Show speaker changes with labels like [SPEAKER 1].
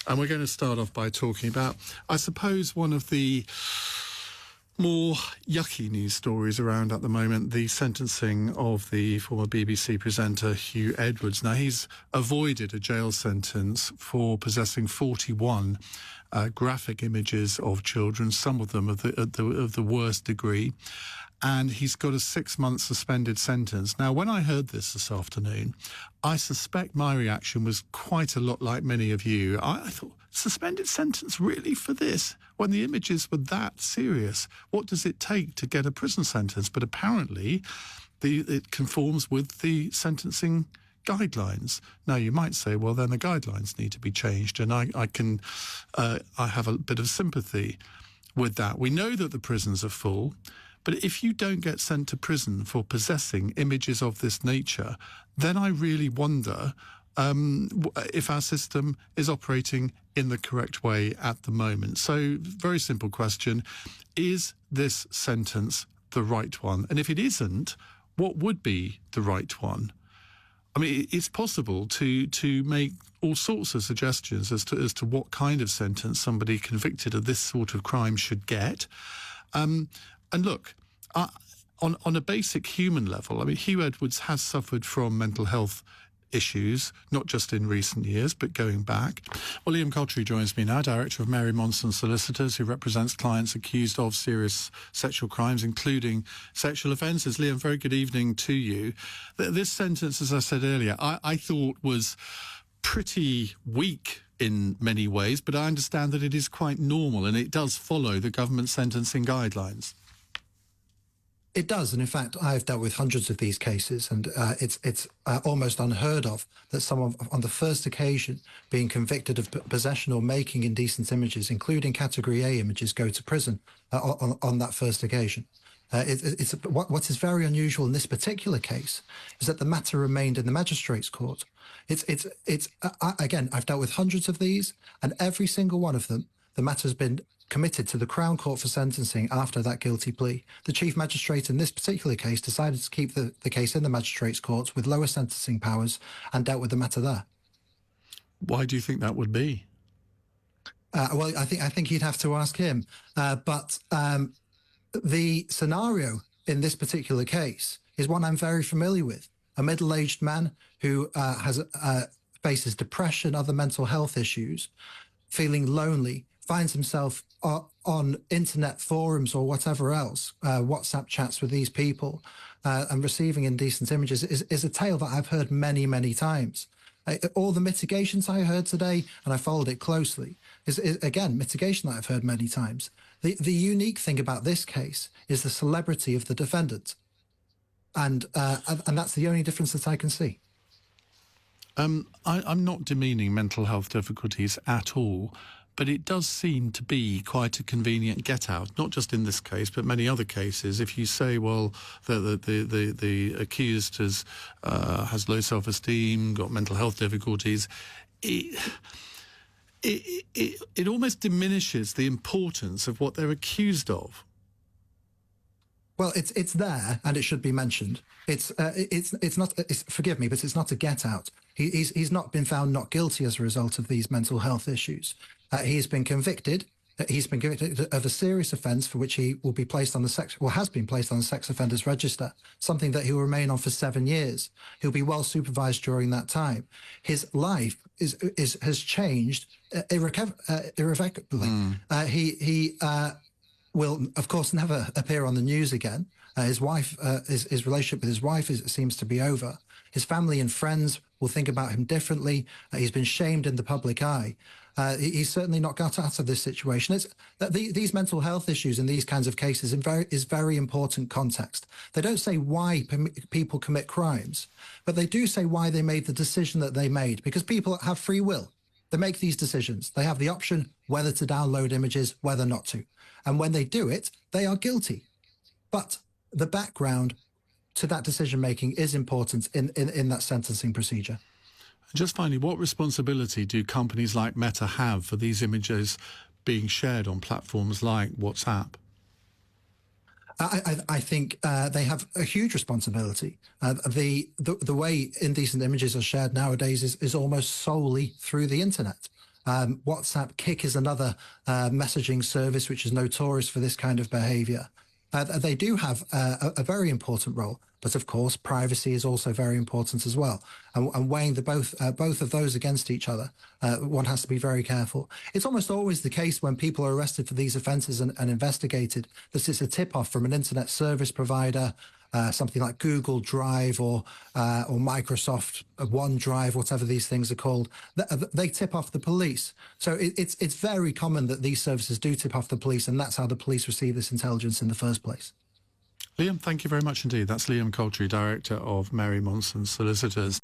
[SPEAKER 1] And we're going to start off by talking about, I suppose, one of the more yucky news stories around at the moment, the sentencing of the former BBC presenter Huw Edwards. Now, he's avoided a jail sentence for possessing 41 graphic images of children, some of them of the worst degree, and he's got a 6-month suspended sentence. Now, when I heard this afternoon, I suspect my reaction was quite a lot like many of you. I thought, suspended sentence really for this? When the images were that serious, what does it take to get a prison sentence? But apparently, it conforms with the sentencing guidelines. Now, you might say, well, then the guidelines need to be changed, and I have a bit of sympathy with that. We know that the prisons are full, but if you don't get sent to prison for possessing images of this nature, then I really wonder if our system is operating in the correct way at the moment. So, very simple question. Is this sentence the right one? And if it isn't, what would be the right one? I mean, it's possible to make all sorts of suggestions as to what kind of sentence somebody convicted of this sort of crime should get. And look, on a basic human level, I mean, Huw Edwards has suffered from mental health issues, not just in recent years, but going back. Well, Kotrie joins me now, Director of Mary Monson Solicitors, who represents clients accused of serious sexual crimes, including sexual offences. Liam, very good evening to you. This sentence, as I said earlier, I thought was pretty weak in many ways, but I understand that it is quite normal and it does follow the government sentencing guidelines.
[SPEAKER 2] It does, and in fact, I've dealt with hundreds of these cases, and it's almost unheard of that someone on the first occasion being convicted of possession or making indecent images, including Category A images, go to prison on that first occasion. What is very unusual in this particular case is that the matter remained in the magistrate's court. Again, I've dealt with hundreds of these, and every single one of them, the matter has been committed to the Crown Court for sentencing after that guilty plea. The Chief Magistrate in this particular case decided to keep the case in the Magistrate's Court with lower sentencing powers and dealt with the matter there.
[SPEAKER 1] Why do you think that would be?
[SPEAKER 2] Well, I think you'd have to ask him. But the scenario in this particular case is one I'm very familiar with. A middle-aged man who faces depression, other mental health issues, feeling lonely, finds himself on internet forums or whatever else, WhatsApp chats with these people, and receiving indecent images is a tale that I've heard many, many times. All the mitigations I heard today, and I followed it closely, is again, mitigation that I've heard many times. The unique thing about this case is the celebrity of the defendant. And that's the only difference that I can see.
[SPEAKER 1] I'm not demeaning mental health difficulties at all, but it does seem to be quite a convenient get-out, not just in this case, but many other cases. If you say, well, the accused has low self-esteem, got mental health difficulties, it almost diminishes the importance of what they're accused of.
[SPEAKER 2] Well, it's there, and it should be mentioned. It's not. Forgive me, but it's not a get out. He's not been found not guilty as a result of these mental health issues. He's been convicted. He's been convicted of a serious offence for which he will be placed on the has been placed on the sex offenders register. Something that he will remain on for 7 years. He'll be well supervised during that time. His life has changed irrevocably. He will, of course, never appear on the news again. His wife, his relationship with his wife seems to be over. His family and friends will think about him differently. He's been shamed in the public eye. He's certainly not got out of this situation. These mental health issues in these kinds of cases is very important context. They don't say why people commit crimes, but they do say why they made the decision that they made, because people have free will. They make these decisions. They have the option whether to download images, whether not to. And when they do it, they are guilty. But the background to that decision-making is important in that sentencing procedure.
[SPEAKER 1] Just finally, what responsibility do companies like Meta have for these images being shared on platforms like WhatsApp?
[SPEAKER 2] I think they have a huge responsibility. The way indecent images are shared nowadays is almost solely through the internet. WhatsApp. Kik is another messaging service which is notorious for this kind of behavior. They do have a very important role, but of course, privacy is also very important as well. And weighing both of those against each other, one has to be very careful. It's almost always the case when people are arrested for these offences and investigated that it's a tip-off from an internet service provider, something like Google Drive or Microsoft OneDrive, whatever these things are called. They tip off the police. So it's very common that these services do tip off the police, and that's how the police receive this intelligence in the first place.
[SPEAKER 1] Liam, thank you very much indeed. That's Liam Kotrie, Director of Mary Monson Solicitors.